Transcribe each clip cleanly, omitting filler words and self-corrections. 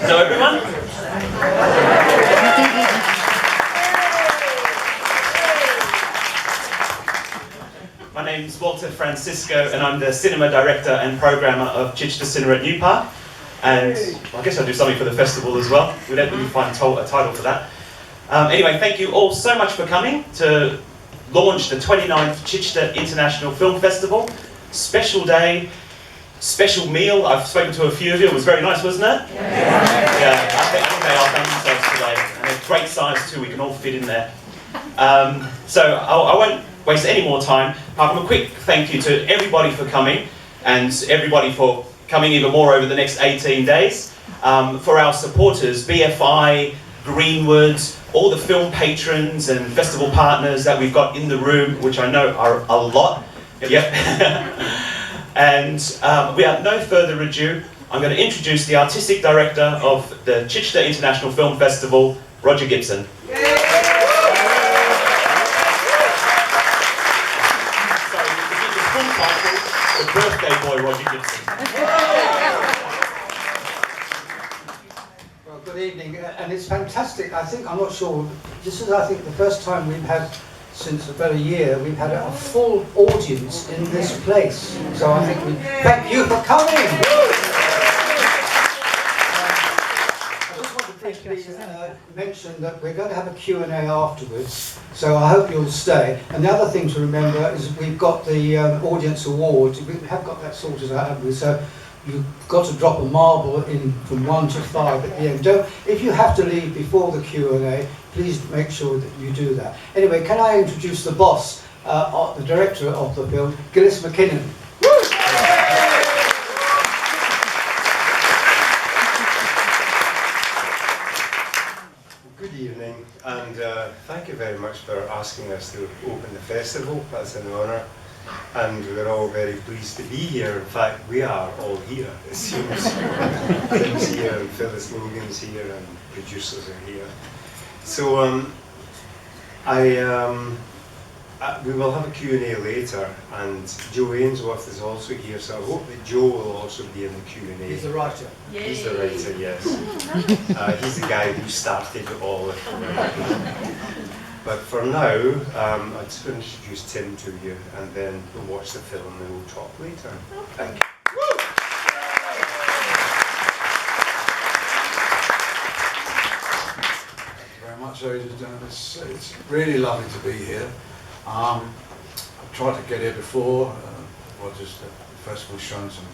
Hello everyone. My name's Walter Francisco and I'm the cinema director and programmer of Chichester Cinema at New Park. And I guess I'll do something for the festival as well. We don't really find a title for that. Anyway, thank you all so much for coming to launch the 29th Chichester International Film Festival. Special day, special meal. I've spoken to a few of you. It was very nice, wasn't it? Yeah, I think they are thanking themselves today. And they're great size too, we can all fit in there. So I won't waste any more time. Apart from a quick thank you to everybody for coming and everybody for coming even more over the next 18 days. For our supporters, BFI, Greenwood, all the film patrons and festival partners that we've got in the room, which I know are a lot. Yep. And without no further ado, I'm going to introduce the Artistic Director of the Chichester International Film Festival, Roger Gibson. Sorry, to give the full title, the birthday boy Roger Gibson. Well, good evening, and it's fantastic. I'm not sure, this is I think the first time we've had, since about a year, we've had a full audience in this place. So I think we thank you for coming. I just want to briefly mention that we're going to have a Q&A afterwards, so I hope you'll stay. And the other thing to remember is we've got the audience award. We have got that sorted out, haven't we? So you've got to drop a marble in from 1 to 5 at the end. If you have to leave before the Q&A, please make sure that you do that. Anyway, can I introduce the boss, the director of the film, Gillies MacKinnon. Good evening, and thank you very much for asking us to open the festival. That's an honour. And we're all very pleased to be here. In fact, we are all here, it seems. Tim's here, and Phyllis Logan's here, and producers are here. So we will have a Q&A later, and Joe Ainsworth is also here, so I hope that Joe will also be in the Q&A. He's the writer. Yay. He's the writer, yes. He's the guy who started it all. But for now, I'm just going to introduce Tim to you, and then we'll watch the film and we'll talk later. Thank you. Thank you very much, ladies and gentlemen. It's really lovely to be here. I've tried to get here before. Roger's the festival's shown some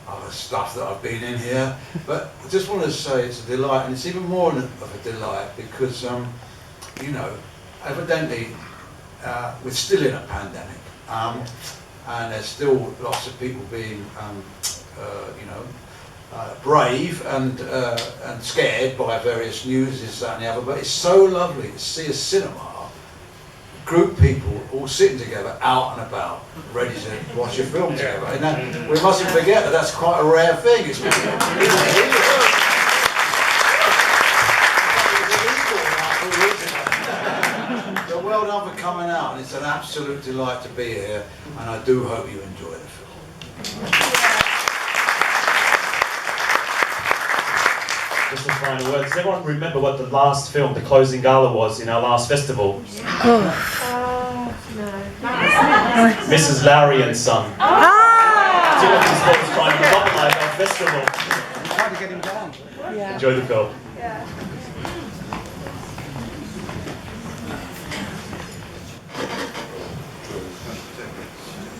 other stuff that I've been in here. But I just wanted to say it's a delight, and it's even more of a delight because, you know, evidently, we're still in a pandemic, and there's still lots of people being, brave and scared by various news, this, that, and the other. But it's so lovely to see a cinema, group people all sitting together, out and about, ready to watch a film together. And we mustn't forget that that's quite a rare thing. It's well done for coming out, and it's an absolute delight to be here, and I do hope you enjoy the film. Just a final word. Does everyone remember what the last film, the closing gala, was in our last festival? No. Mrs. Lowry and Son. Timothy Spall was trying to monopolise our festival. I'm trying to get him down. Yeah. Enjoy the film. Yeah.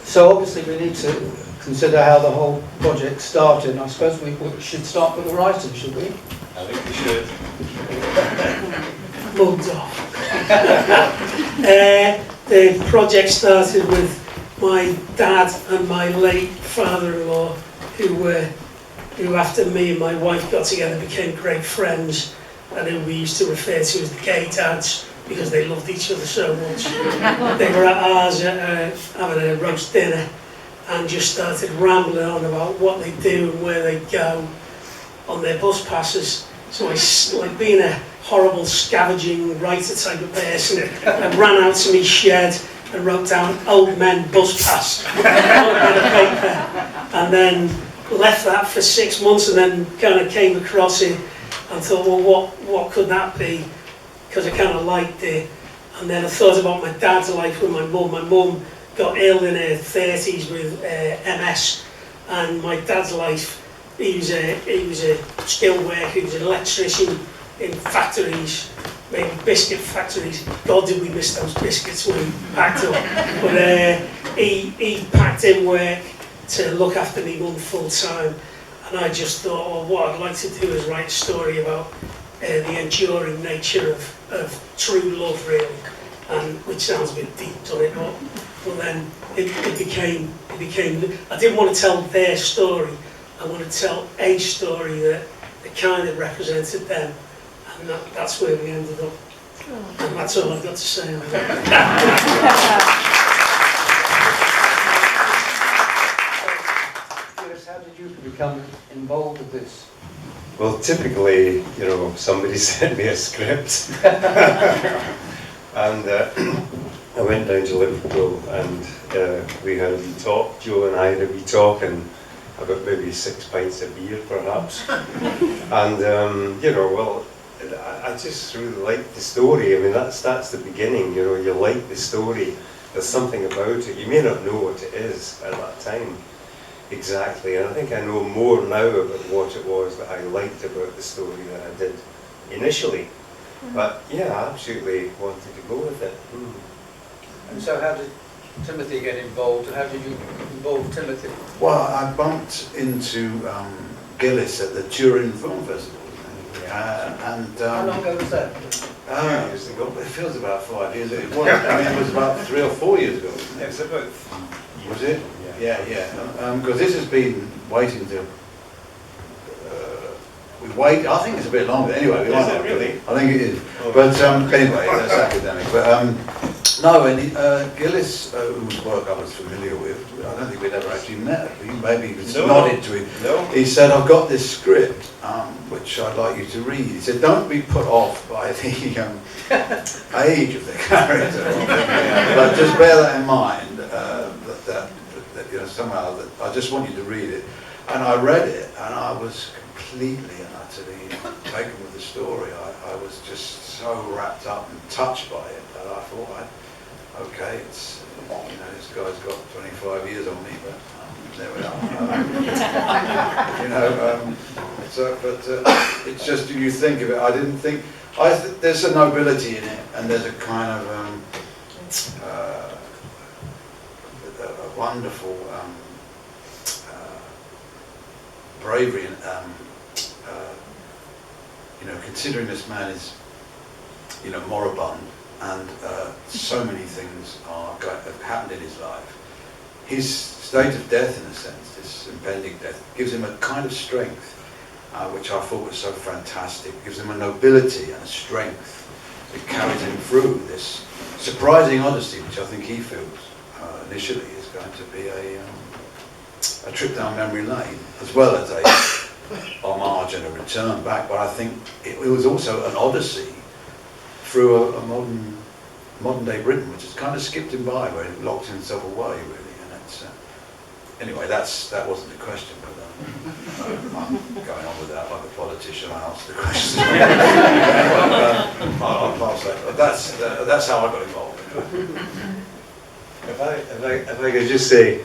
So obviously we need to consider how the whole project started, and I suppose we should start with the writing, should we? I think we should. Loads off. The project started with my dad and my late father-in-law, who after me and my wife got together became great friends, and who we used to refer to as the gay dads, because they loved each other so much. They were at ours having a roast dinner and just started rambling on about what they do and where they go on their bus passes. So I, like being a horrible scavenging writer type of person, I ran out to my shed and wrote down "old men bus pass" on a bit of paper. and then left that for 6 months, and then kind of came across it and thought, well, what could that be? Because I kind of liked it. And then I thought about my dad's life with my mum. My mum got ill in her 30s with MS, and my dad's life, he was a skilled worker, he was an electrician in factories, maybe biscuit factories. God, did we miss those biscuits when we packed up. But he packed in work to look after me mum full time. And I just thought, oh, what I'd like to do is write a story about the enduring nature of true love, really. And which sounds a bit deep, doesn't it? But then it became. I didn't want to tell their story. I wanted to tell a story that kind of represented them, and that's where we ended up. And that's all I've got to say on that. How did you become involved with this? Well, typically, you know, somebody sent me a script, and I went down to Liverpool, and we had a wee talk. Joe and I had a wee talk, and about maybe 6 pints of beer, perhaps. And you know, well, I just really liked the story. I mean, that's the beginning. You know, you like the story. There's something about it. You may not know what it is at that time. Exactly, and I think I know more now about what it was that I liked about the story than I did initially. But yeah, I absolutely wanted to go with it. And so how did Timothy get involved, and how did you involve Timothy? Well, I bumped into Gillies at the Turin Film Festival. How long ago was that? Years ago. It feels about 5 years ago. It was, I mean, it was about 3 or 4 years ago. Yeah, it's about. Was it? Yeah. Because this has been waiting to. We wait. I think it's a bit longer. Anyway, we Is might it not. really? I think it is. Oh. But anyway, that's academic. But no, and Gillies, whose work I was familiar with, I don't think we'd ever actually met. Maybe he just nodded to him. No. He said, "I've got this script, which I'd like you to read." He said, "Don't be put off by the age of the character, but just bear that in mind. That you know, somehow that I just want you to read it." And I read it, and I was completely and utterly taken with the story. I was just so wrapped up and touched by it that I thought, okay, it's, you know, this guy's got 25 years on me, but there we are. You know, it's just, you think of it. I didn't think. There's a nobility in it, and there's a kind of a wonderful bravery and you know, considering this man is, you know, moribund, and so many things have happened in his life. His state of death, in a sense, this impending death, gives him a kind of strength, which I thought was so fantastic. It gives him a nobility and a strength that carries him through this surprising odyssey, which I think he feels initially is going to be a trip down memory lane, as well as a homage and a return back. But I think it was also an odyssey through a modern day Britain, which has kind of skipped him by, where he locked himself away, really. And it's anyway, that wasn't the question, but I'm going on with that like a politician. I asked the question. I'll pass that. But that's how I got involved. If I could just say,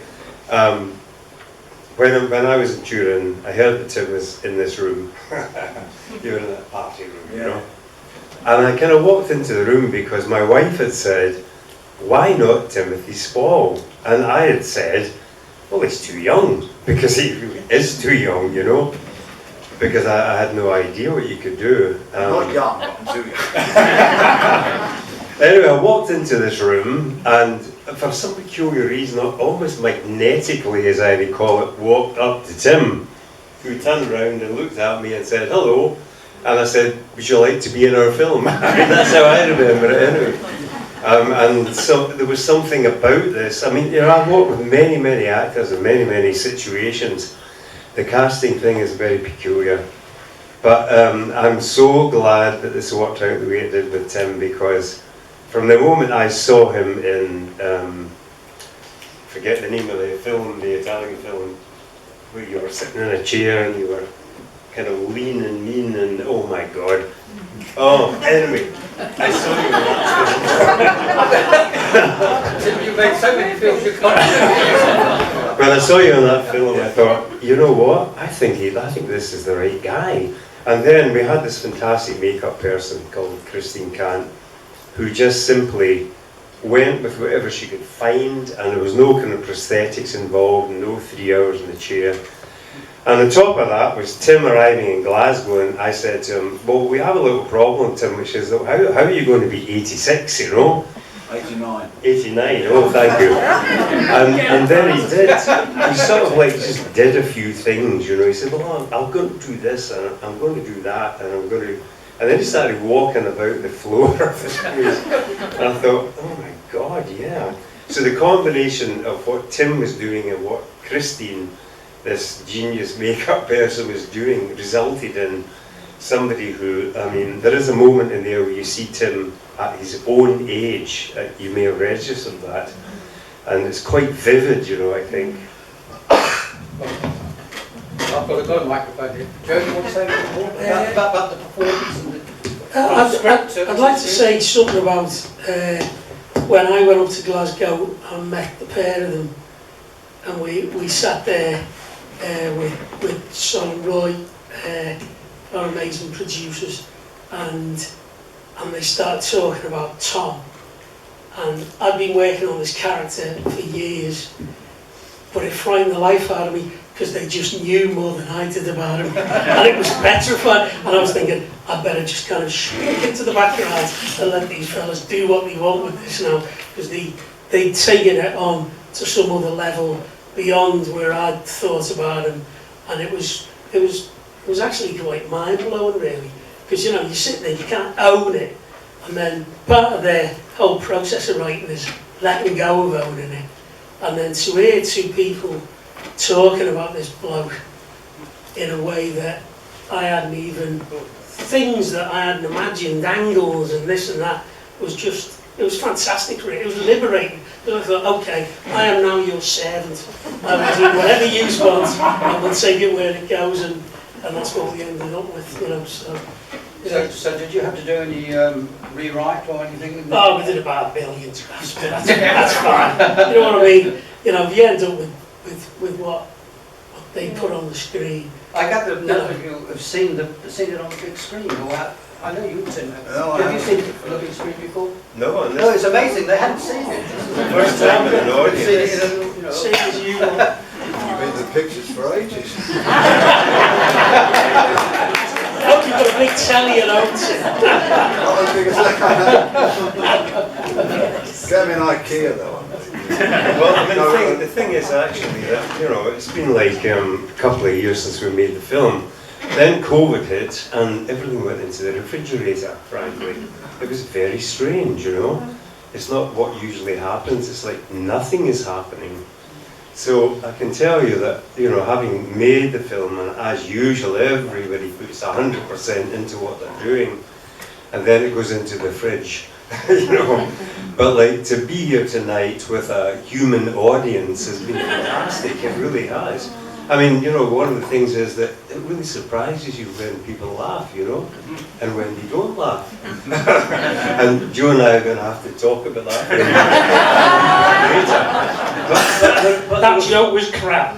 when I was in Turin, I heard that Tim was in this room. You were in that party room, you know. And I kind of walked into the room because my wife had said, "Why not Timothy Spall?" And I had said, "Well, he's too young," because he really is too young, you know. Because I had no idea what you could do. Not young, not too young. Anyway, I walked into this room, and for some peculiar reason, almost magnetically, as I recall it, walked up to Tim, who turned around and looked at me and said, "Hello." And I said, "Would you like to be in our film?" I mean, that's how I remember it anyway. And so there was something about this. I mean, you know, I've worked with many, many actors in many, many situations. The casting thing is very peculiar. But I'm so glad that this worked out the way it did with Tim, because from the moment I saw him in, forget the name of the film, the Italian film, where you were sitting in a chair and you were kind of lean and mean and oh my God. Oh, anyway, I saw you in that film. You made so many films you can't. When I saw you in that film, I thought, you know what? I think this is the right guy. And then we had this fantastic makeup person called Christine Kant, who just simply went with whatever she could find, and there was no kind of prosthetics involved, no 3 hours in the chair. And on top of that was Tim arriving in Glasgow, and I said to him, well, we have a little problem, Tim, which is, how are you going to be 86, you know? 89. 89, oh thank you. And then he did, he sort of like just did a few things, you know. He said, well, I'm going to do this, and I'm going to do that, and I'm going to... And then he started walking about the floor of the space. And I thought, oh my God, yeah. So the combination of what Tim was doing and what Christine, this genius makeup person, was doing resulted in somebody who, I mean, there is a moment in there where you see Tim at his own age. You may have registered that. And it's quite vivid, you know, I think. I've got a microphone here. Joe, do you want to say a bit more about the performance and the... I'd like to say something about when I went up to Glasgow and met the pair of them, and we sat there with Son and Roy, our amazing producers, and they started talking about Tom. And I'd been working on this character for years, but it frightened the life out of me because they just knew more than I did about him, and it was petrifying. And I was thinking, I better just kind of shrink into the background and let these fellas do what they want with this now, because they'd taken it on to some other level beyond where I'd thought about him, and it was actually quite mind blowing, really, because you know you sit there, you can't own it, and then part of their whole process of writing is letting go of owning it, and then to hear two people talking about this bloke in a way that I hadn't even, things that I hadn't imagined, angles and this and that, was just, it was fantastic, really. It was liberating. Because I thought, okay, I am now your servant. I will do whatever you want, and we'll take it where it goes, and that's what we ended up with, you know, so. Yeah. So did you have to do any rewrite or anything? Oh, we did about 1 billion drafts, but that's fine. You know what I mean? You know, if you end up with what they put on the screen. I gather none of you have seen it on the big screen. Or I know you've seen it. No, have you seen it on the big screen before? No, No, it's amazing. They hadn't seen it. This is the first time in an I've seen it audience. in a, you know. Same as you. You've been to pictures for ages. Look, you've got a big telly at home. Not as big as Get me an IKEA though. Well, I mean, the thing is actually that, you know, it's been like a couple of years since we made the film. Then COVID hit and everything went into the refrigerator, frankly. It was very strange, you know. It's not what usually happens, it's like nothing is happening. So I can tell you that, you know, having made the film, and as usual, everybody puts 100% into what they're doing, and then it goes into the fridge, you know. But like, to be here tonight with a human audience has been fantastic, it really has. I mean, you know, one of the things is that it really surprises you when people laugh, you know, and when they don't laugh. And Joe and I are going to have to talk about that later. But That joke was crap.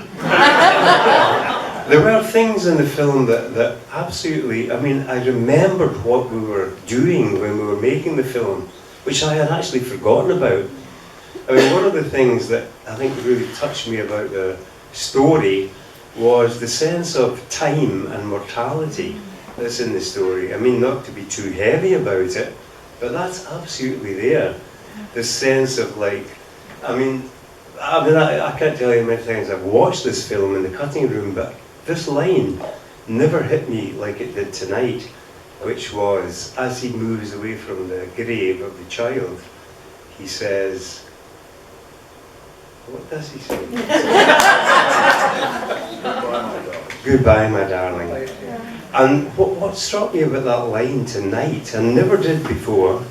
there were things in the film that absolutely, I mean, I remembered what we were doing when we were making the film, which I had actually forgotten about. I mean, one of the things that I think really touched me about the story was the sense of time and mortality that's in the story. I mean, not to be too heavy about it, but that's absolutely there. The sense of like, I can't tell you how many times I've watched this film in the cutting room, but this line never hit me like it did tonight, which was, as he moves away from the grave of the child, he says, what does he say? Goodbye, my darling. And what struck me about that line tonight, and never did before,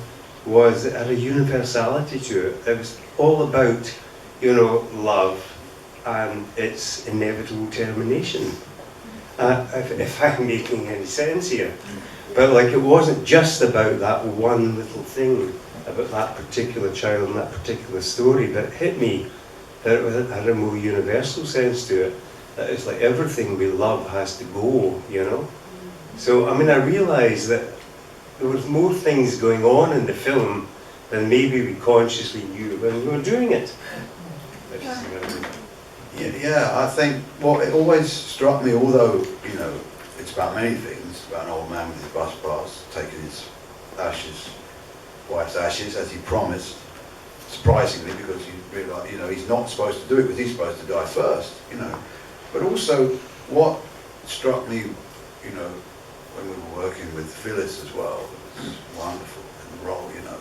was it had a universality to it. It was all about, you know, love and its inevitable termination. If I'm making any sense here. But like, it wasn't just about that one little thing, about that particular child and that particular story, that hit me, that it had a more universal sense to it. That it's like everything we love has to go, you know? So, I mean, I realised that there was more things going on in the film than maybe we consciously knew when we were doing it. Yeah, I think, well, it always struck me, although, you know, it's about many things, it's about an old man with his bus pass, taking his ashes, wife's ashes, as he promised, surprisingly, because you realise, you know, he's not supposed to do it, because he's supposed to die first, you know. But also, what struck me, you know, when we were working with Phyllis as well, it was wonderful in the role, you know,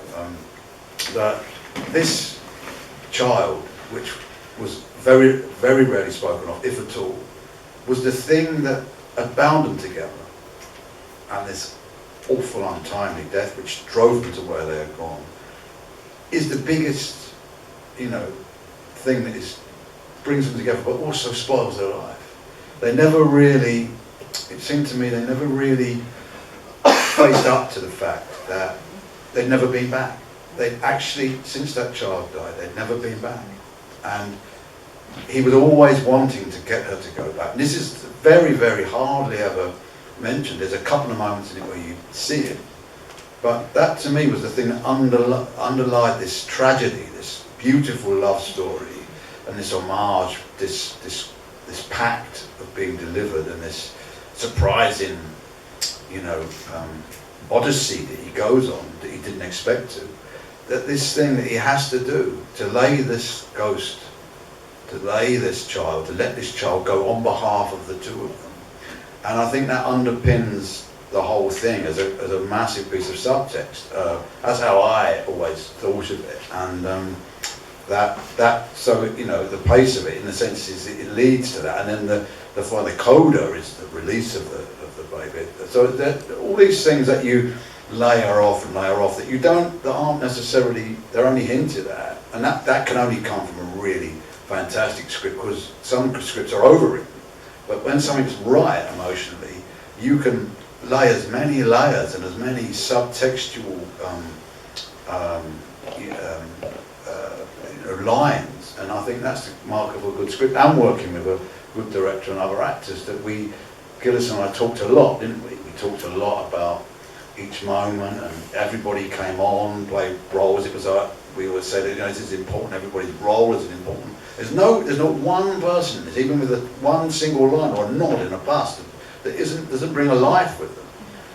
that this child, which was very, very rarely spoken of, if at all, was the thing that had bound them together. And this awful, untimely death, which drove them to where they had gone, is the biggest, you know, thing that brings them together, but also spoils their life. They never really, it seemed to me, they never really faced up to the fact that they'd never been back. They'd actually, since that child died, they'd never been back. And he was always wanting to get her to go back. And this is very, very hardly ever mentioned. There's a couple of moments in it where you see it. But that to me was the thing that underlied this tragedy, this beautiful love story, and this homage, this pact of being delivered, and this surprising, you know, odyssey that he goes on that he didn't expect to. That this thing that he has to do, to lay this ghost, to lay this child, to let this child go on behalf of the two of them. And I think that underpins the whole thing as a massive piece of subtext. That's how I always thought of it. And so, you know, the pace of it, in the sense, is it leads to that. And then the coda is the release of the baby. So all these things that you layer off that you don't, that aren't necessarily, they're only hinted at, and that can only come from a really fantastic script, because some scripts are overwritten, but when something's right emotionally, you can lay as many layers and as many subtextual lines, and I think that's the mark of a good script, and working with a good director and other actors, that Gillies and I talked a lot, didn't we? We talked a lot about each moment, and everybody came on, played roles. It was like we always said, you know, this is important. Everybody's role is important. There's not one person in this, even with one single line or a nod in a bust, that doesn't bring a life with them.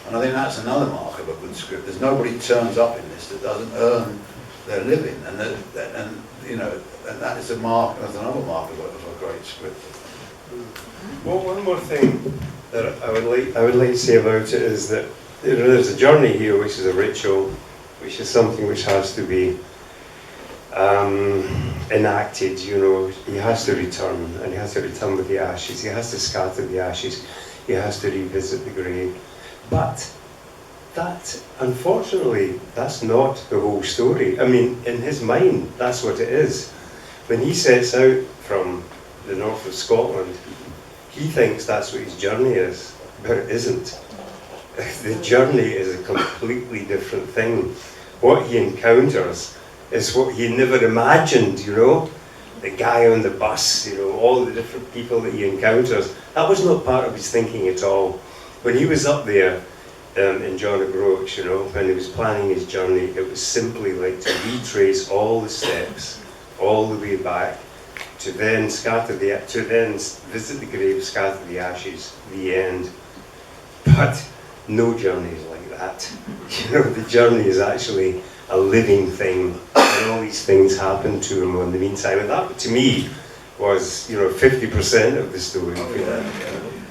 And I think that's another mark of a good script. There's nobody turns up in this that doesn't earn their living, and you know, and that is a mark. That's another mark of a great script. Well, one more thing that I would like to say about it is that, you know, there's a journey here, which is a ritual, which is something which has to be enacted. You know, he has to return, and he has to return with the ashes. He has to scatter the ashes. He has to revisit the grave. But that, unfortunately, that's not the whole story. I mean, in his mind, that's what it is. When he sets out from the north of Scotland, he thinks that's what his journey is, but it isn't. The journey is a completely different thing. What he encounters is what he never imagined, you know? The guy on the bus, you know, all the different people that he encounters. That was not part of his thinking at all. When he was up there in John O'Groats, you know, when he was planning his journey, it was simply like to retrace all the steps, all the way back, to then visit the grave, scatter the ashes, the end. But no journey is like that. You know, the journey is actually a living thing, and all these things happen to him in the meantime. And that, to me, was, you know, 50% of the story.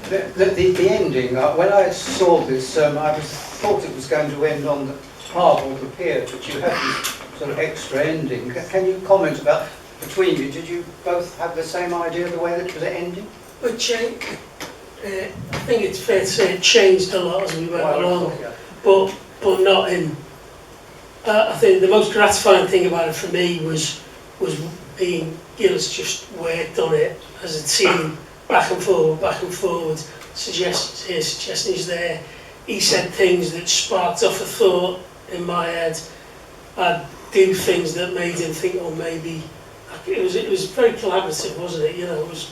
The ending, when I saw this, I thought it was going to end on the harbour or the pier, but you had this sort of extra ending. Can you comment about, between you, did you both have the same idea of the way that it was ending? But I think it's fair to say it changed a lot as we went along, but not in. I think the most gratifying thing about it for me was being Gillies just worked on it as a team, back and forward, suggestions here, suggestions there. He said things that sparked off a thought in my head. I'd do things that made him think, oh, maybe. It was very collaborative, wasn't it? You know, it was,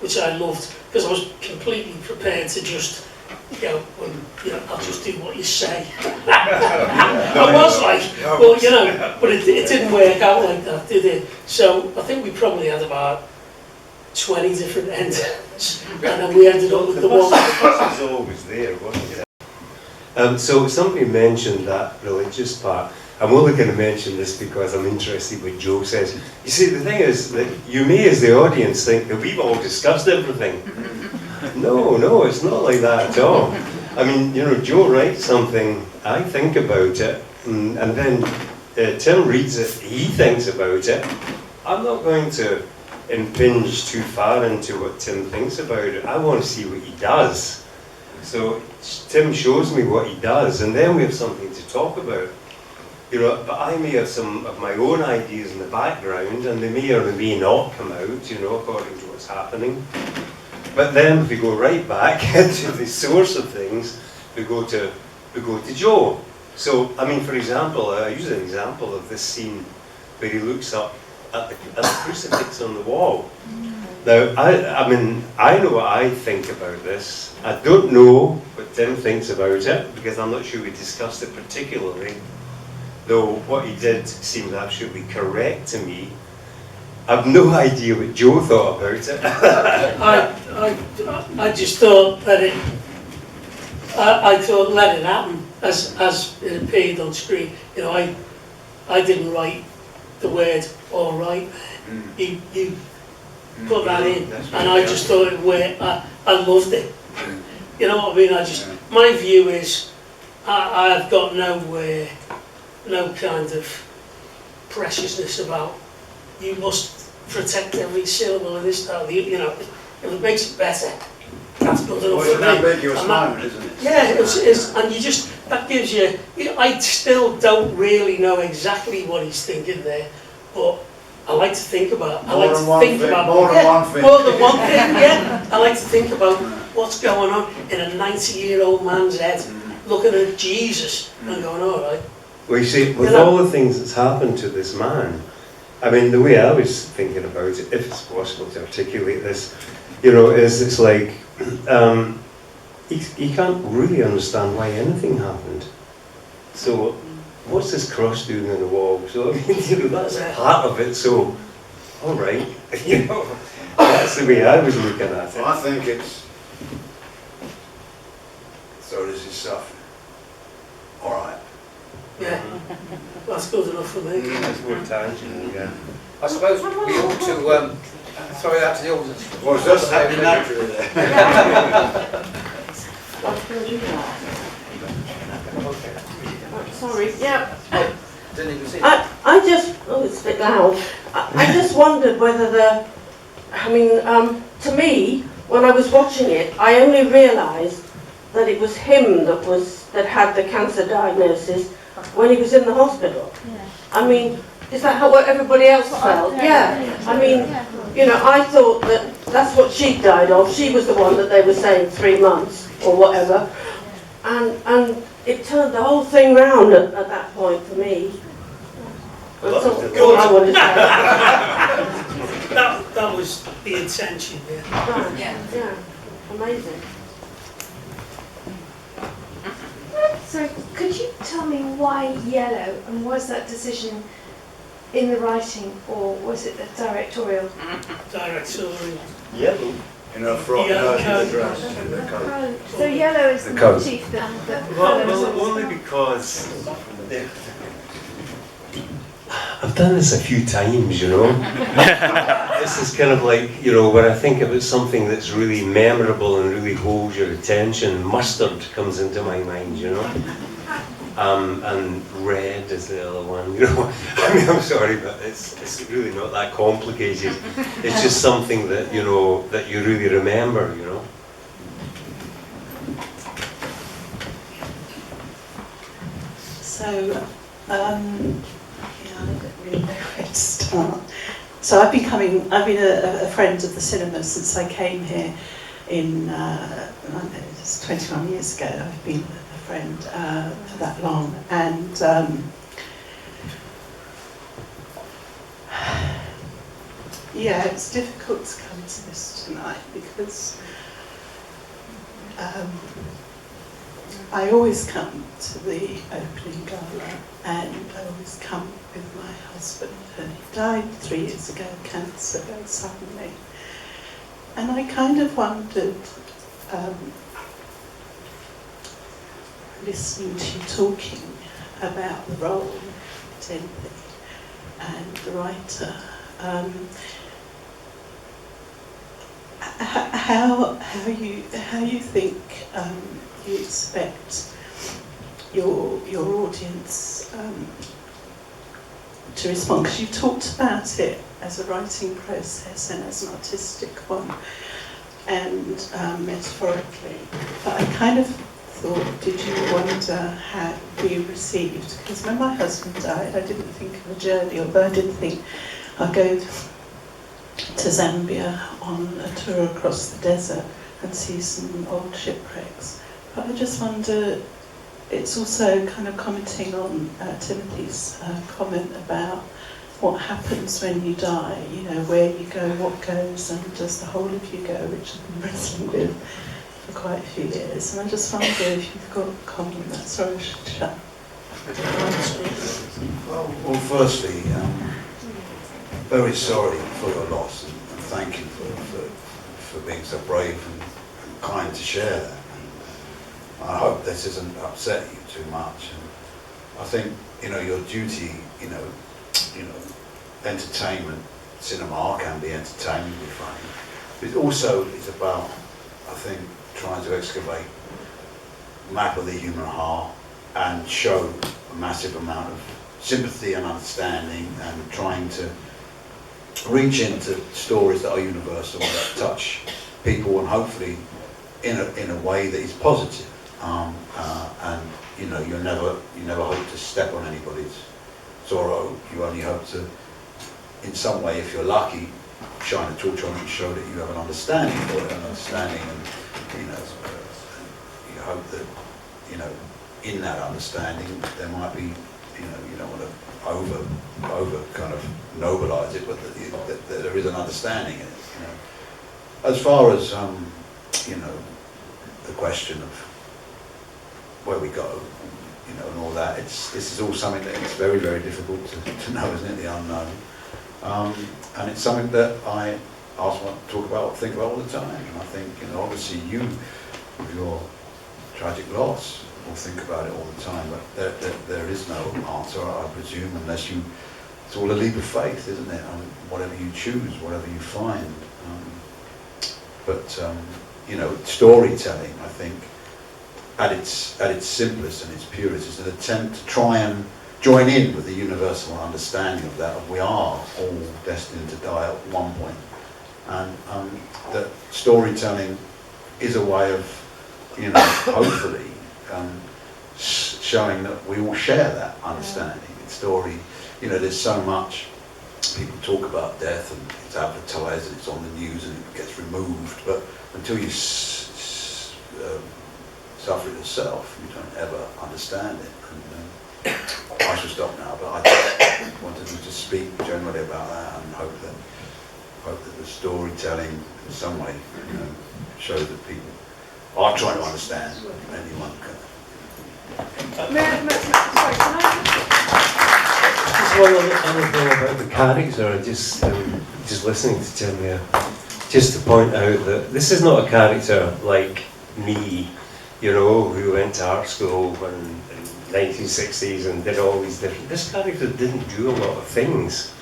which I loved, because I was completely prepared to just, I'll just do what you say. I was like, well, but it didn't work out like that, did it? So I think we probably had about 20 different endings, and then we ended up with the one. The bus was always there, wasn't it? So somebody mentioned that religious part. I'm only going to mention this because I'm interested in what Joe says. You see, the thing is that you may, as the audience, think that we've all discussed everything. No, it's not like that at all. I mean, Joe writes something, I think about it, and then Tim reads it, he thinks about it. I'm not going to impinge too far into what Tim thinks about it. I want to see what he does. So Tim shows me what he does, and then we have something to talk about. But I may have some of my own ideas in the background, and they may or they may not come out, according to what's happening. But then if we go right back into the source of things, we go to Joe. So, I mean, for example, I use an example of this scene where he looks up at the crucifix on the wall. Now, I mean, I know what I think about this. I don't know what Tim thinks about it, because I'm not sure we discussed it particularly. Though what he did seemed absolutely correct to me. I've no idea what Joe thought about it. I just thought that I thought let it happen as it appeared on screen. I didn't write the word "all right." You put that in, and I just thought it worked. I loved it. You know what I mean? My view is I've got no kind of preciousness about, you must protect every syllable of this style. If it makes it better, that's good enough for me. It's an ambiguous moment, isn't it? Yeah, it is, and that gives you, I still don't really know exactly what he's thinking there, but I like to think about, More than one thing. More than one thing, yeah. I like to think about what's going on in a 90-year-old man's head, looking at Jesus and going, all right. Well, you see, with all the things that's happened to this man, I mean, the way I was thinking about it, if it's possible to articulate this, is it's like, he can't really understand why anything happened. So, what's this cross doing on the wall? So, I mean, that's part of it, so, all right, that's the way I was looking at it. Well, I think it's, so does his suffering. All right. Yeah, that's good enough for me. That's more tangible, yeah. I suppose we ought to throw it out to the audience. What's just happening naturally there? Sorry, yeah. Didn't even see it. I just, it's a bit loud. I just wondered whether to me, when I was watching it, I only realised that it was him that had the cancer diagnosis when he was in the hospital. Yeah. I mean, is that what everybody else felt? Yeah. I mean, I thought that's what she died of. She was the one that they were saying 3 months or whatever. And it turned the whole thing round at that point for me. That's all I wanted to say. That was the intention, yeah. Right, yeah. Amazing. So could you tell me why yellow, and was that decision in the writing or was it the directorial? Directorial. Yellow. In her frock, Yeah, her dress, in the coat. So yellow is the coat. motif that Well, only because I've done this a few times, This is kind of like, when I think about something that's really memorable and really holds your attention, mustard comes into my mind, And red is the other one, I mean, I'm sorry, but it's really not that complicated. It's just something that, that you really remember, So, I don't really know where to start. So I've been a friend of the cinema since I came here in, it's 21 years ago. I've been a friend for that long, and yeah, it's difficult to come to this tonight because I always come to the opening gala, and I always come with my husband, and he died 3 years ago of cancer very suddenly. And I kind of wondered, listening to you talking about the role of Timothy and the writer, how you think you expect your audience to respond, because you talked about it as a writing process and as an artistic one, and metaphorically. But I kind of thought, did you wonder how it would be received? Because when my husband died, I didn't think of a journey, although I did think I'd go to Zambia on a tour across the desert and see some old shipwrecks. But I just wonder, it's also kind of commenting on Timothy's comment about what happens when you die, you know, where you go, what goes, and does the whole of you go, which I've been wrestling with for quite a few years. And I just wonder if you've got a comment on that. Sorry, I should shut. Well, firstly, very sorry for your loss, and thank you for being so brave and kind to share that. And I hope this doesn't upset you too much. And I think, you know, your duty, you know, entertainment, cinema can be entertaining, be funny, but it also is about, I think, trying to excavate, map of the human heart, and show a massive amount of sympathy and understanding, and trying to reach into stories that are universal, that touch people, and hopefully in a way that is positive. And you know, you never hope to step on anybody's sorrow. You only hope to, in some way, if you're lucky, shine a torch on it and show that you have an understanding for it, and you know, you hope that, you know, in that understanding there might be, you know, you don't want to over kind of nobilize it, but that there is an understanding in it. You know, as far as you know, the question of where we go, you know, and all that, this is all something that it's very, very difficult to know, isn't it? The unknown, and it's something that I also talk about, think about all the time. And I think, you know, obviously you, with your tragic loss, will think about it all the time. But there is no answer, I presume, unless you. It's all a leap of faith, isn't it? Whatever you choose, whatever you find. You know, storytelling, I think, at its simplest and its purest, is an attempt to try and join in with the universal understanding of that, we are all destined to die at one point. And that storytelling is a way of, you know, hopefully showing that we all share that understanding. Story, you know, there's so much, people talk about death and it's advertised and it's on the news and it gets removed, but until you suffer it yourself, you don't ever understand it. And, I should stop now, but I just wanted to just speak generally about that, and hope that the storytelling in some way, you know, shows that people are trying to understand. Anyone can. Just one other thing about the character. Just listening to Tim here, just to point out that this is not a character like me, you know, who went to art school in the 1960s and did all these different. This character didn't do a lot of things.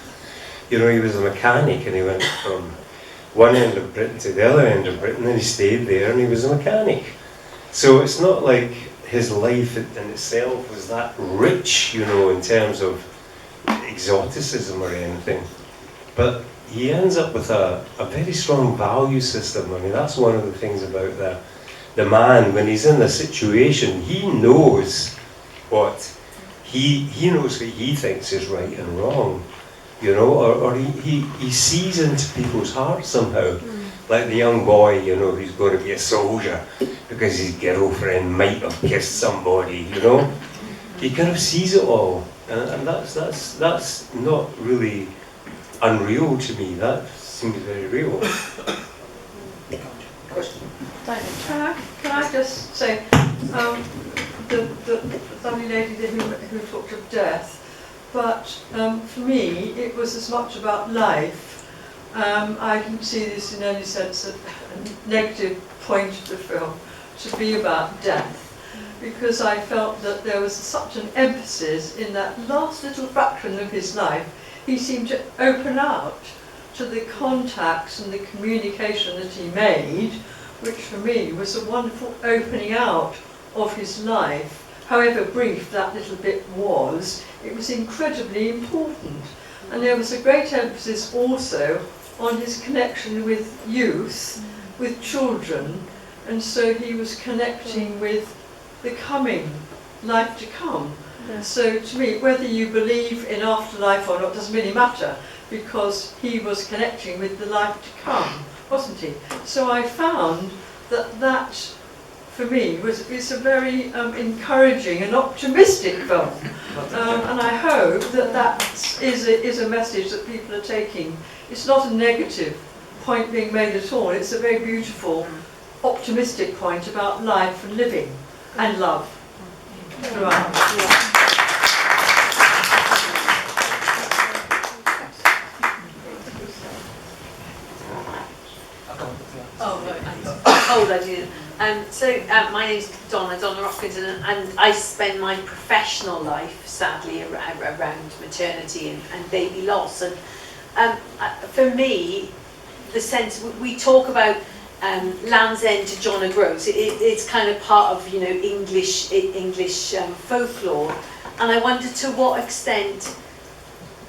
You know, he was a mechanic and he went from one end of Britain to the other end of Britain, and he stayed there and he was a mechanic. So it's not like his life in itself was that rich, you know, in terms of exoticism or anything. But he ends up with a very strong value system. I mean, that's one of the things about the man. When he's in a situation, he knows what he knows what he thinks is right and wrong. you know, or he sees into people's hearts somehow. Like the young boy, you know, who's going to be a soldier because his girlfriend might have kissed somebody, you know. He kind of sees it all, and that's not really unreal to me. That seems very real. Can I just say, the lovely lady who talked of death, but for me it was as much about life. I didn't see this in any sense a negative point of the film to be about death, because I felt that there was such an emphasis in that last little fraction of his life. He seemed to open out to the contacts and the communication that he made, which for me was a wonderful opening out of his life. However brief that little bit was, it was incredibly important. And there was a great emphasis also on his connection with youth, with children, and so he was connecting with the coming life to come. So to me, whether you believe in afterlife or not doesn't really matter, because he was connecting with the life to come, wasn't he? So I found that for me is a very encouraging and optimistic film, and I hope that is a message that people are taking. It's not a negative point being made at all. It's a very beautiful, optimistic point about life and living and love throughout. I do. My name's Donna Hopkinson, and I spend my professional life, sadly, around maternity and baby loss. And for me, the sense we talk about Land's End to John O'Groats, it's kind of part of English folklore, and I wonder to what extent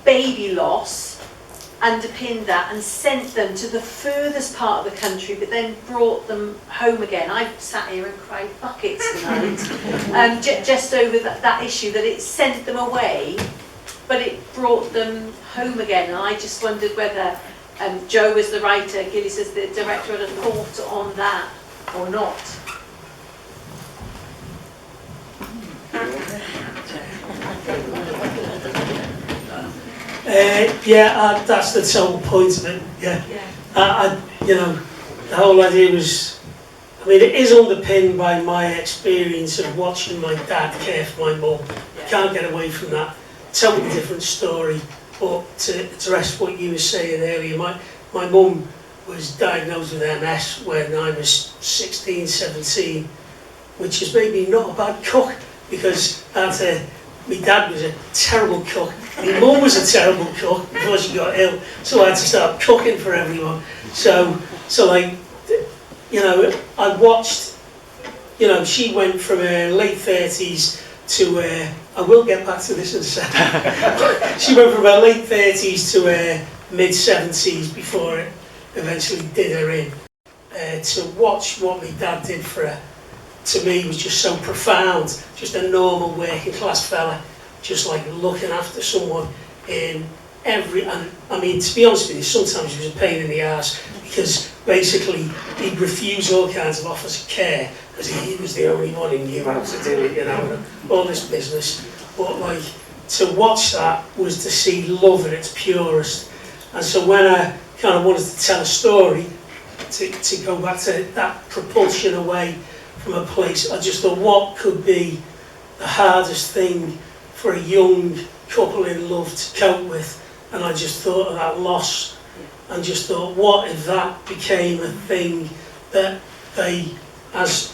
baby loss underpinned that and sent them to the furthest part of the country, but then brought them home again. I've sat here and cried buckets tonight, just over that issue, that it sent them away, but it brought them home again. And I just wondered whether Joe was the writer, Gillies as the director, had a thought on that or not. That's the total point of it. The whole idea was, it is underpinned by my experience of watching my dad care for my mum. You can't get away from that. Totally different story. But to address what you were saying earlier, my mum was diagnosed with MS when I was 16, 17, which is maybe not a bad cook, because my dad was a terrible cook. My mum was a terrible cook before she got ill, so I had to start cooking for everyone. So I watched, she went from her late 30s to I will get back to this in a second. She went from her late 30s to her mid 70s before it eventually did her in. To watch what my dad did for her, to me, was just so profound. Just a normal working class fella, just like looking after someone in every, and to be honest with you, sometimes he was a pain in the arse, because basically he'd refuse all kinds of offers of care, because he was the only one who knew how to do it, and all this business. But to watch that was to see love at its purest. And so when I kind of wanted to tell a story, to go back to that propulsion away from a place, I just thought, what could be the hardest thing for a young couple in love to cope with? And I just thought of that loss, and just thought, what if that became a thing that they, as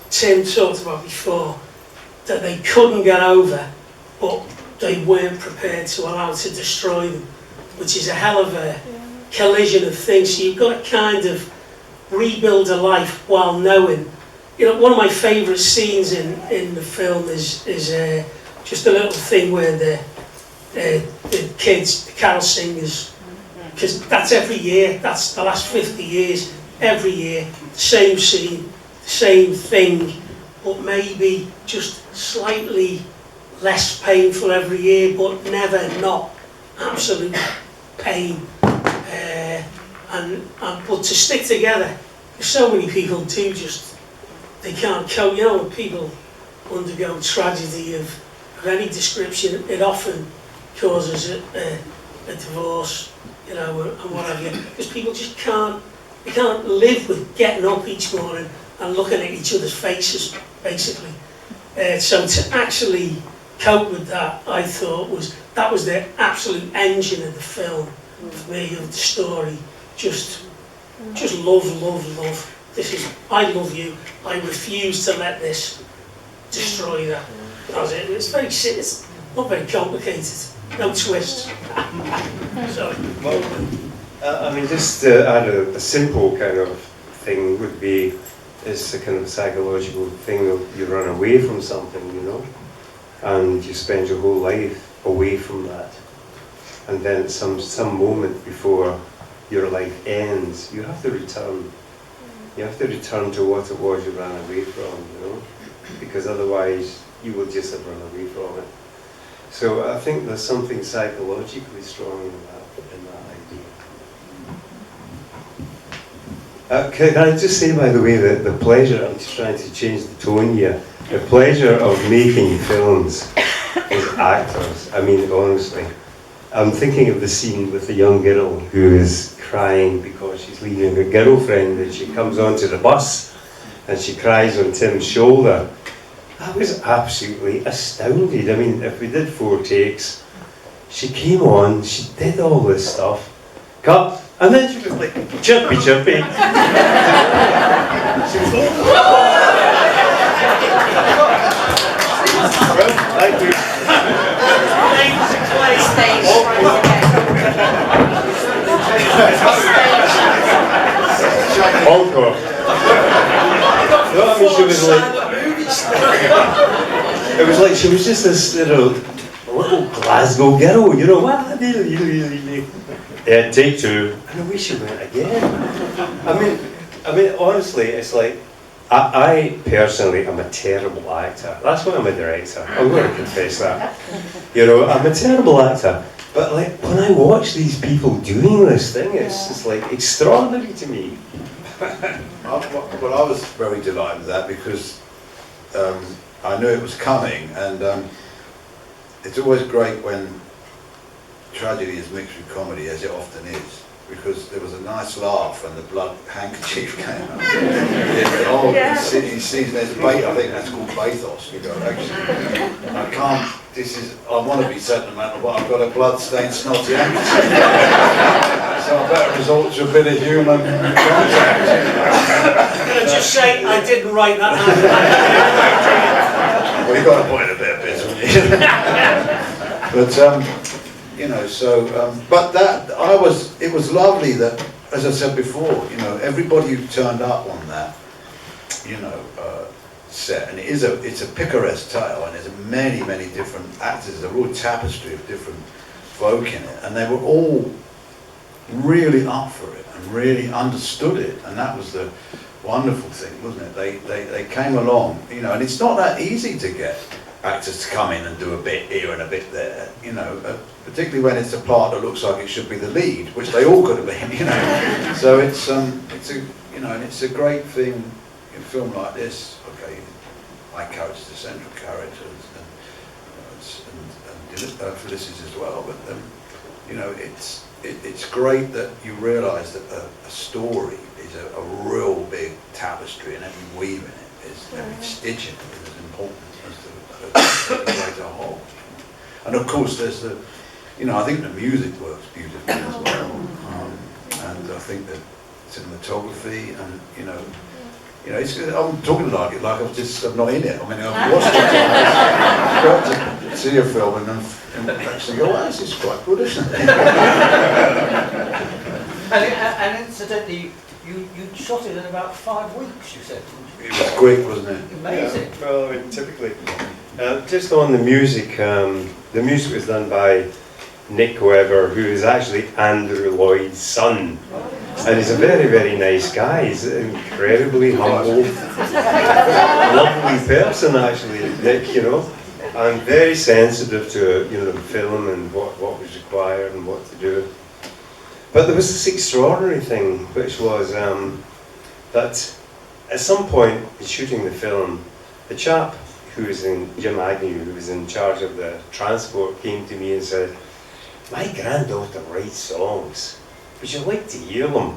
Tim talked about before, that they couldn't get over, but they weren't prepared to allow to destroy them, which is a hell of a collision of things. So you've got to kind of rebuild a life while knowing. One of my favourite scenes in the film is just a little thing where the kids, the carol singers, because that's every year, that's the last 50 years, every year, same scene, same thing, but maybe just slightly less painful every year, but never not absolute pain, and but to stick together. So many people do just, they can't cope. You know, when people undergo tragedy of any description, it often causes a divorce, you know, and what have you, because people just can't live with getting up each morning and looking at each other's faces, basically. So to actually cope with that, I thought that was the absolute engine of the film for me, of the story. Just love. This is, I love you. I refuse to let this destroy that. That was it. It's not very complicated. No twists. Sorry. Well, I mean, just to add a simple kind of thing would be, it's a kind of psychological thing of you run away from something, you know, and you spend your whole life away from that, and then at some moment before your life ends, you have to return. You have to return to what it was you ran away from, you know, because otherwise you will just have run away from it. So I think there's something psychologically strong in that idea. Can I just say, by the way, that the pleasure, I'm just trying to change the tone here, the pleasure of making films as actors, I mean, honestly, I'm thinking of the scene with the young girl who is crying because she's leaving her girlfriend, and she comes onto the bus and she cries on Tim's shoulder. I was absolutely astounded. I mean, if we did 4 takes, she came on, she did all this stuff, cut, and then she was like, chirpy. She was well, thank you. Encore. No, I mean, she was like, it was like she was just this, you know, little Glasgow girl, you know, what did you really? Take 2, and away she went again. I mean, honestly, it's like, I personally am a terrible actor. That's why I'm a director. I'm going to confess that. You know, I'm a terrible actor. But like, when I watch these people doing this thing, it's just like extraordinary to me. Well, I was very delighted with that because I knew it was coming, and it's always great when tragedy is mixed with comedy, as it often is, because there was a nice laugh when the blood handkerchief came out. He sees there's I think that's called bathos, you know, actually. I can't, I want to be sentimental, but I've got a blood-stained snotty handkerchief. So I better resort to a bit of human contact. Can I just say, I didn't write that. Well, you've got to put in a bit of bit, haven't you? But, you know, so, but it was lovely that, as I said before, you know, everybody who turned up on that, you know, set, and it's a picaresque tale, and there's many different actors, they're all tapestry of different folk in it, and they were all really up for it, and really understood it, and that was the wonderful thing, wasn't it? They came along, you know, and it's not that easy to get actors to come in and do a bit here and a bit there, you know, particularly when it's a part that looks like it should be the lead, which they all could have been, you know. So it's a, you know, and it's a great thing in a film like this. Okay, my character's the central character, and Felicity's as well. But you know, it's great that you realise that a story is a real big tapestry, and every weave in it is, every stitch in it is important as the greater whole. And of course, there's the, you know, I think the music works beautifully as well, and I think that cinematography, and you know, it's, I'm talking like it, like I'm not in it. I mean, I've watched it. I've got to see a film and actually go, oh, this is quite good, isn't it? And incidentally, you shot it in about 5 weeks, you said. It was quick, wasn't it? Amazing. Yeah, well, I mean, typically. Just on the music was done by Nick Webber, who is actually Andrew Lloyd's son. And he's a very nice guy. He's an incredibly humble, lovely person, actually, Nick, you know. And very sensitive to, you know, the film and what was required and what to do. But there was this extraordinary thing, which was that at some point in shooting the film, the chap who was Jim Agnew, who was in charge of the transport, came to me and said, "My granddaughter writes songs. Would you like to hear them?"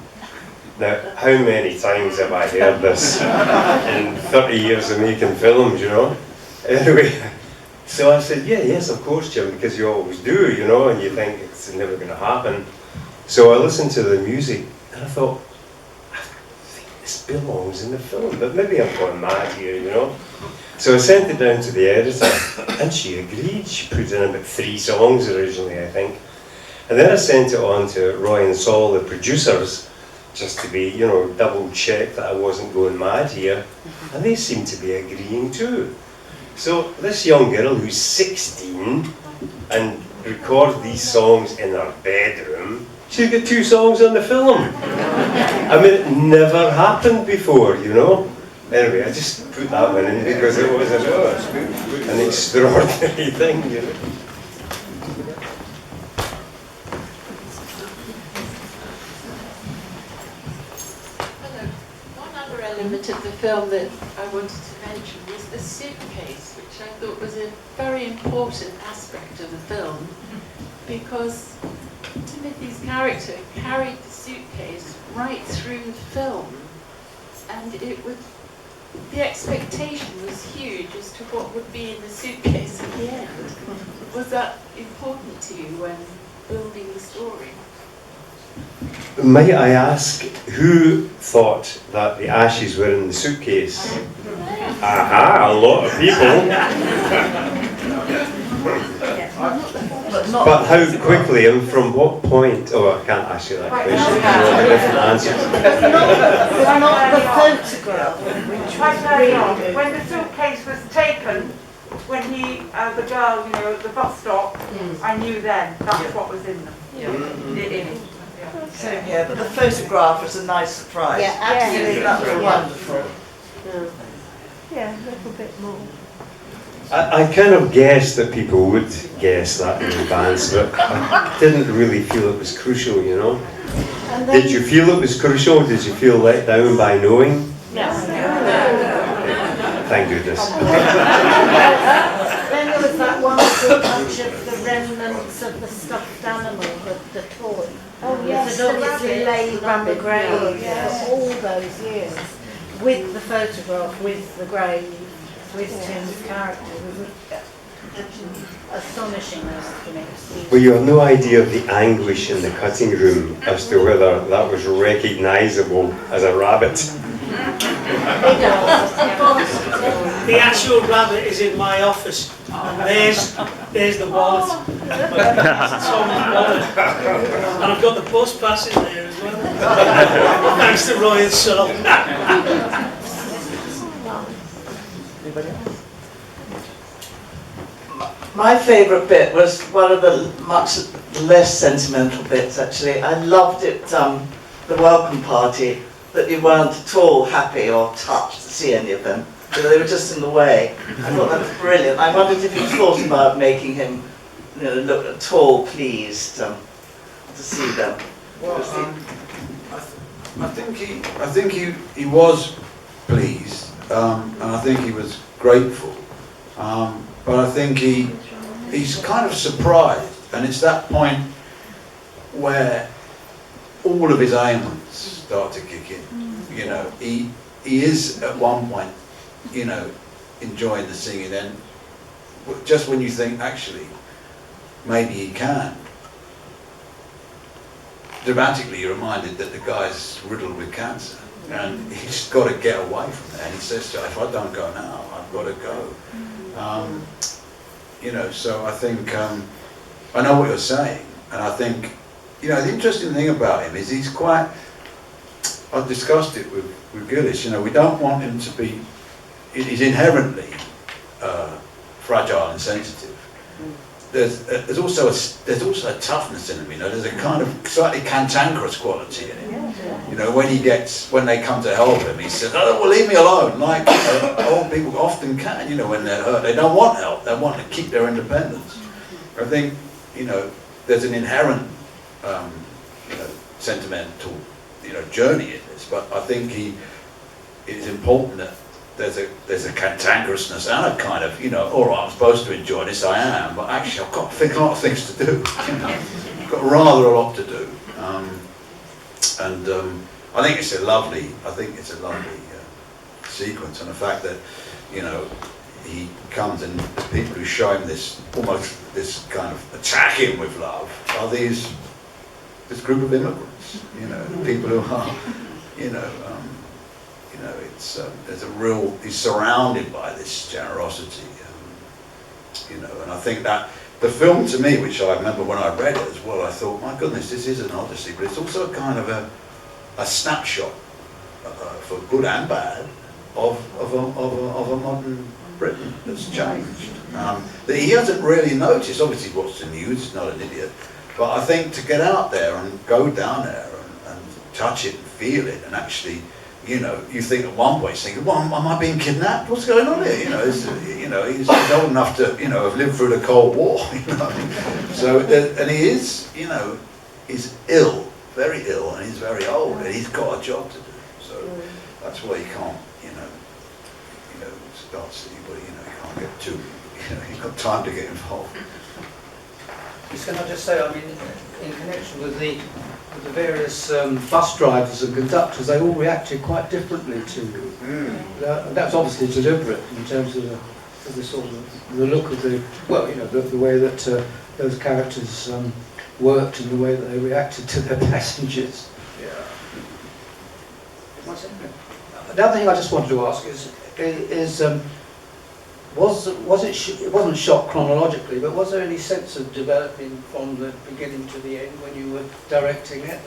Now, how many times have I heard this in 30 years of making films, you know? Anyway, so I said, yes, of course, Jim, because you always do, you know, and you think it's never going to happen. So I listened to the music, and I thought, I think this belongs in the film, but maybe I'm going mad here, you know? So I sent it down to the editor, and she agreed. She put in about 3 songs originally, I think. And then I sent it on to Roy and Saul, the producers, just to be, you know, double check that I wasn't going mad here. And they seemed to be agreeing too. So this young girl who's 16 and records these songs in her bedroom, she'll get 2 songs on the film. I mean, it never happened before, you know. Anyway, I just put that one in because it was an extraordinary thing, you know. Element of the film that I wanted to mention was the suitcase, which I thought was a very important aspect of the film, because Timothy's character carried the suitcase right through the film, and the expectation was huge as to what would be in the suitcase at the end. Was that important to you when building the story? Might I ask, who thought that the ashes were in the suitcase? Aha, a lot of people. But how quickly and from what point? Oh, I can't ask you that question. There's a different answer. Not the photograph. When the suitcase was taken, when the girl, you know, at the bus stop, I knew then that's what was in them. Same here, but the photograph was a nice surprise. Yeah, absolutely. That was wonderful. Yeah, a little bit more. I kind of guessed that people would guess that in advance, but I didn't really feel it was crucial, you know. Did you feel it was crucial? Did you feel let down by knowing? No. Thank goodness. Then there was that wonderful touch of the remnants of the stuffed animal, the toy. Oh yes, it obviously laid on the grave for all those years, with the photograph, with the grave, with Tim's character. It was astonishing to me. Well, you have no idea of the anguish in the cutting room as to whether that was recognisable as a rabbit. The actual rabbit is in my office. There's the wallet. Tom's wallet. And I've got the bus pass in there as well. Thanks to Roy and Saul. Anybody else? My favourite bit was one of the much less sentimental bits, actually. I loved it, the welcome party, that you weren't at all happy or touched to see any of them. They were just in the way. I thought that was brilliant. I wondered if you thought about making him, you know, look at all pleased to see them. Well, I think he was pleased, and I think he was grateful. But I think he's kind of surprised, and it's that point where all of his ailments start to kick in. You know, he is at one point, you know, enjoying the singing, and just when you think actually maybe he can, dramatically you're reminded that the guy's riddled with cancer and he's got to get away from there. And he says to her, if I don't go now, I've got to go. You know, so I think I know what you're saying, and I think, you know, the interesting thing about him is he's quite, I've discussed it with Gillies, you know, we don't want him to be, he's inherently fragile and sensitive. There's also a toughness in him, you know, there's a kind of slightly cantankerous quality in him. You know, when they come to help him, he says, "Oh, well, leave me alone," like old people often can, you know, when they're hurt. They don't want help, they want to keep their independence. I think, you know, there's an inherent, you know, sentimental, journey in this, but I think it is important that there's a cantankerousness and a kind of, all right, I'm supposed to enjoy this, I am, but actually I've got a lot of things to do. I've got rather a lot to do, and I think it's a lovely sequence, and the fact that, he comes and the people who show him this kind of attack him with love are this group of immigrants, people who are, he's surrounded by this generosity, and I think that the film to me, which I remember when I read it as well, I thought, my goodness, this is an odyssey, but it's also kind of a snapshot, for good and bad, of a modern Britain that's changed. That he hasn't really noticed. Obviously he watched the news, he's not an idiot, but I think to get out there and go down there and touch it and feel it, and actually, you think at one point, thinking, well, am I being kidnapped? What's going on here? He's old enough to, have lived through the Cold War, So, and he is, he's ill, very ill, and he's very old, and he's got a job to do. So that's why he can't, start seeing, but he can't get too, he's got time to get involved. Can I just say, I mean, in connection with the various bus drivers and conductors, they all reacted quite differently to you. That's obviously deliberate in terms of the sort of the look of the way that those characters worked and the way that they reacted to their passengers. Yeah. The other thing I just wanted to ask is it wasn't shot chronologically, but was there any sense of developing from the beginning to the end when you were directing it?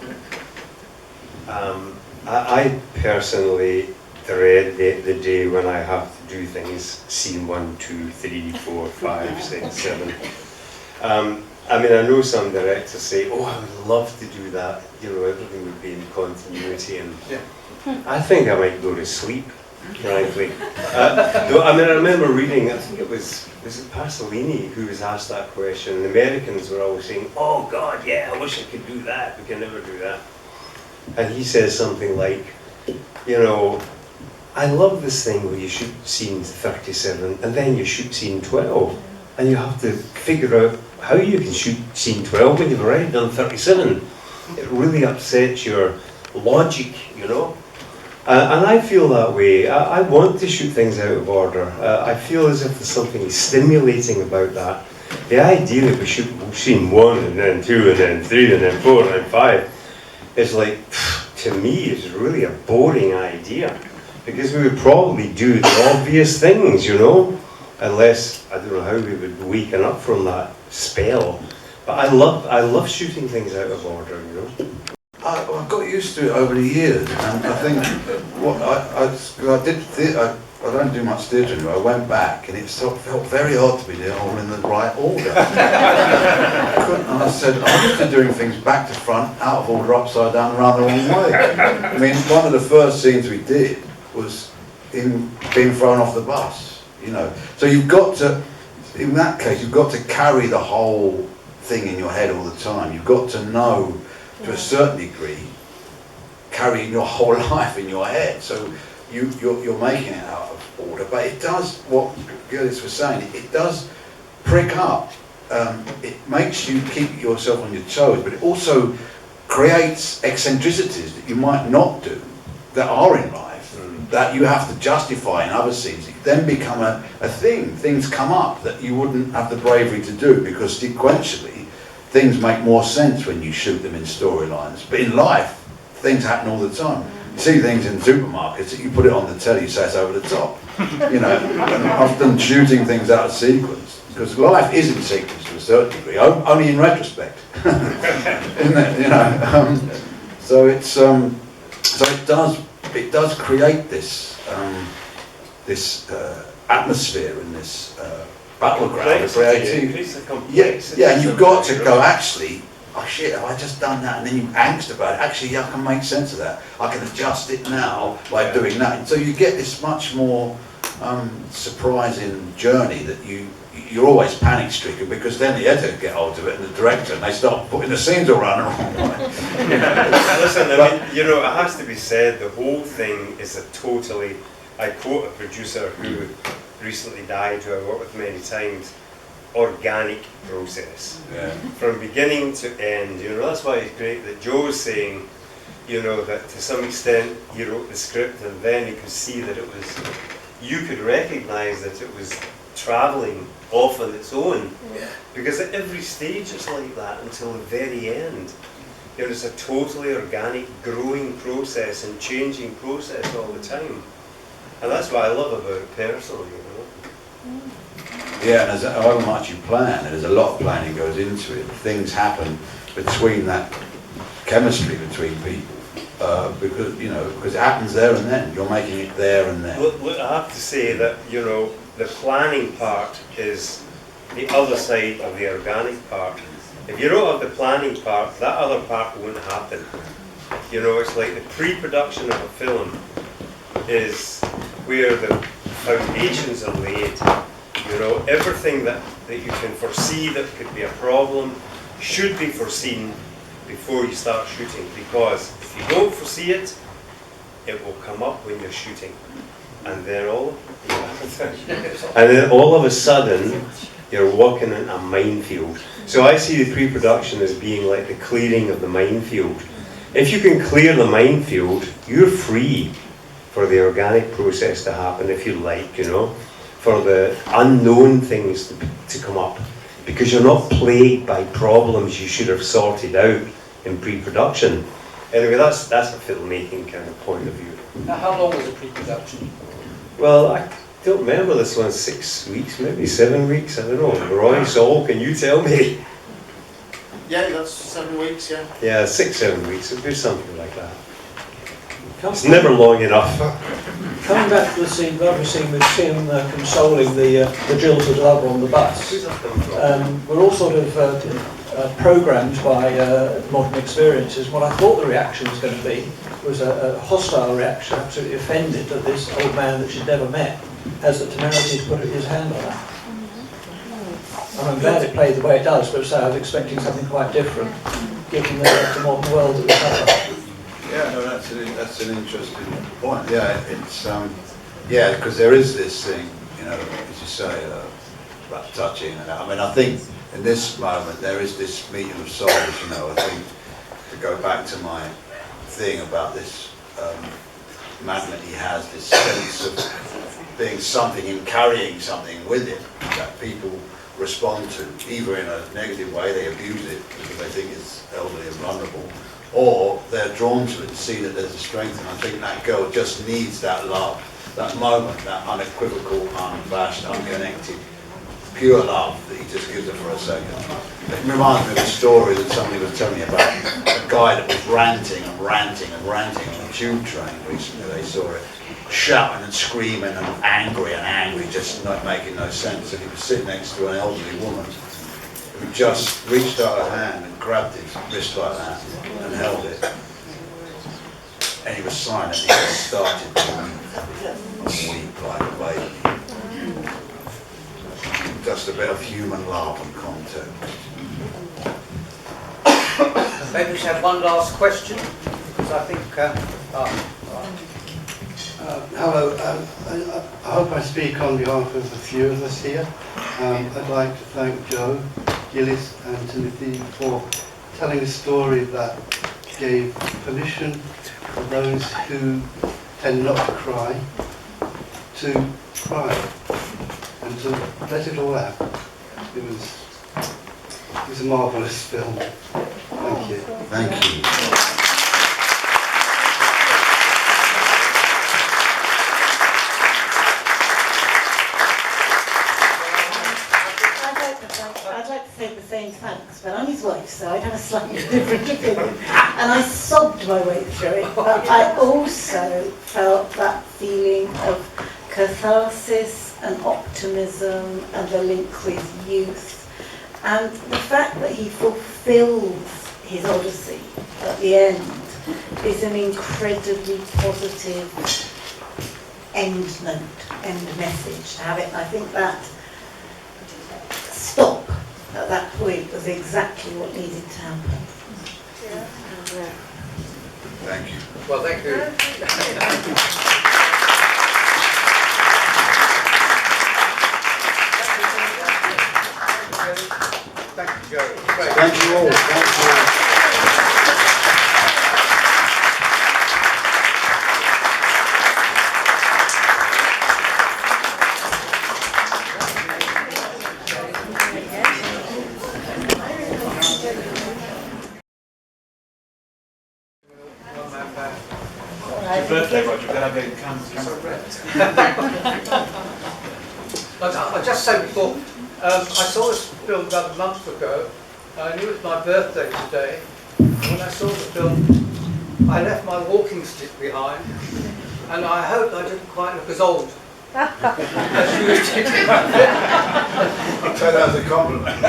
I personally dread the day when I have to do things, scene 1, 2, 3, 4, 5, 6, 7. I mean, I know some directors say, oh, I would love to do that, everything would be in continuity, and I think I might go to sleep, frankly. I remember reading, I think it was it Pasolini who was asked that question, and the Americans were always saying, oh God, yeah, I wish I could do that, we can never do that. And he says something like, I love this thing where you shoot scene 37 and then you shoot scene 12, and you have to figure out how you can shoot scene 12 when you've already done 37. It really upsets your logic, And I feel that way. I want to shoot things out of order. I feel as if there's something stimulating about that. The idea that we shoot scene 1 and then 2 and then 3 and then 4 and then 5 is like, to me, is really a boring idea. Because we would probably do the obvious things, unless, I don't know how we would waken up from that spell. But I love shooting things out of order, I got used to it over the years, and I think I don't do much theatre anymore. I went back, and it felt very odd to be there all in the right order. And I said, I'm used to doing things back to front, out of order, upside down, around the wrong way. I mean, one of the first scenes we did was him being thrown off the bus, So you've got to, in that case, you've got to carry the whole thing in your head all the time. You've got to know, to a certain degree, carrying your whole life in your head. So you're making it out of order, but it does, what Gillies was saying, it does prick up. It makes you keep yourself on your toes, but it also creates eccentricities that you might not do, that are in life, that you have to justify in other scenes. It then become a thing. Things come up that you wouldn't have the bravery to do, because sequentially, things make more sense when you shoot them in storylines. But in life, things happen all the time. You see things in supermarkets that you put it on the telly, you say it's over the top. And often shooting things out of sequence, because life is in sequence to a certain degree, only in retrospect. Isn't it? So it's it does create this atmosphere in this battleground of creativity. Yeah, and you've got to go, actually, oh shit, have I just done that? And then you angst about it. Actually, I can make sense of that. I can adjust it now by doing that. And so you get this much more surprising journey that you you're always panic stricken, because then the editor get hold of it and the director, and they start putting the scenes around the wrong way. Listen, I mean, you know, it has to be said, the whole thing is a totally, I quote a producer who recently died, who I worked with many times, organic process. Yeah. From beginning to end, you know, that's why it's great that Joe's saying, you know, that to some extent he wrote the script and then he could see that it was, you could recognise that it was travelling off on its own. Yeah. Because at every stage it's like that until the very end. You know, it's a totally organic growing process and changing process all the time. And that's what I love about it personally, you know. Yeah, and however much you plan, and there's a lot of planning goes into it. Things happen between that chemistry between people, because it happens there and then. You're making it there and then. Look, I have to say that, you know, the planning part is the other side of the organic part. If you don't have the planning part, that other part won't happen. You know, it's like the pre-production of a film is where the foundations are laid. You know, everything that you can foresee that could be a problem should be foreseen before you start shooting, because if you don't foresee it, it will come up when you're shooting. And then all of a sudden, you're walking in a minefield. So I see the pre-production as being like the clearing of the minefield. If you can clear the minefield, you're free for the organic process to happen, if you like, you know, for the unknown things to come up, because you're not plagued by problems you should have sorted out in pre-production. Anyway, that's a filmmaking kind of point of view. Now, how long was the pre-production? Well, I don't remember this one, 6 weeks, maybe 7 weeks, I don't know. Roy, Saul, can you tell me? Yeah, that's 7 weeks, yeah. Yeah, 6, 7 weeks, it'd be something like that. It's never long enough. Coming back to the scene, lovely scene with Tim consoling the jilted lover on the bus. We're all sort of programmed by modern experiences. What I thought the reaction was going to be was a hostile reaction, absolutely offended that this old man that she'd never met has the temerity to put his hand on her. And I'm glad it played the way it does, but so I was expecting something quite different, given the modern world that we have. Yeah, no, that's an interesting point. Yeah, it's because there is this thing, you know, as you say, about touching, and I mean, I think in this moment there is this meeting of souls. You know, I think to go back to my thing about this magnet he has, this sense of being something and carrying something with him that people respond to, either in a negative way, they abuse it because they think it's elderly and vulnerable, or they're drawn to it to see that there's a strength. And I think that girl just needs that love, that moment, that unequivocal, unabashed, unconnected, pure love that he just gives her for a second. It reminds me of a story that somebody was telling me about a guy that was ranting and ranting and ranting on a tube train recently. They saw it, shouting and screaming and angry, just not making no sense. And he was sitting next to an elderly woman who just reached out her hand and grabbed his wrist like that and held it. And he was silent. He just started to weep like a baby. Just a bit of human love and contact. Maybe we should have one last question, because I think... Hello, I hope I speak on behalf of a few of us here. I'd like to thank Joe, Gillies and Timothy for telling a story that gave permission for those who tend not to cry and to let it all out. It was a marvellous film. Thank you. Thank you. I'd like to say the same thanks, but I'm his wife, so I'd have a slightly different opinion. And I sobbed my way through it, but I also felt that feeling of catharsis and optimism and the link with youth. And the fact that he fulfills his odyssey at the end is an incredibly positive end note, end message to have it. I think that at that point was exactly what needed to happen. Thank you. Well, thank you. Thank you, Joe. Great. Thank you all. Thank you all. It's your birthday, Roger. We're going to have a I just said before, I saw this film about a month ago. I knew it was my birthday today. When I saw the film, I left my walking stick behind, and I hoped I didn't quite look as old as you were taking. I'll take that as a compliment.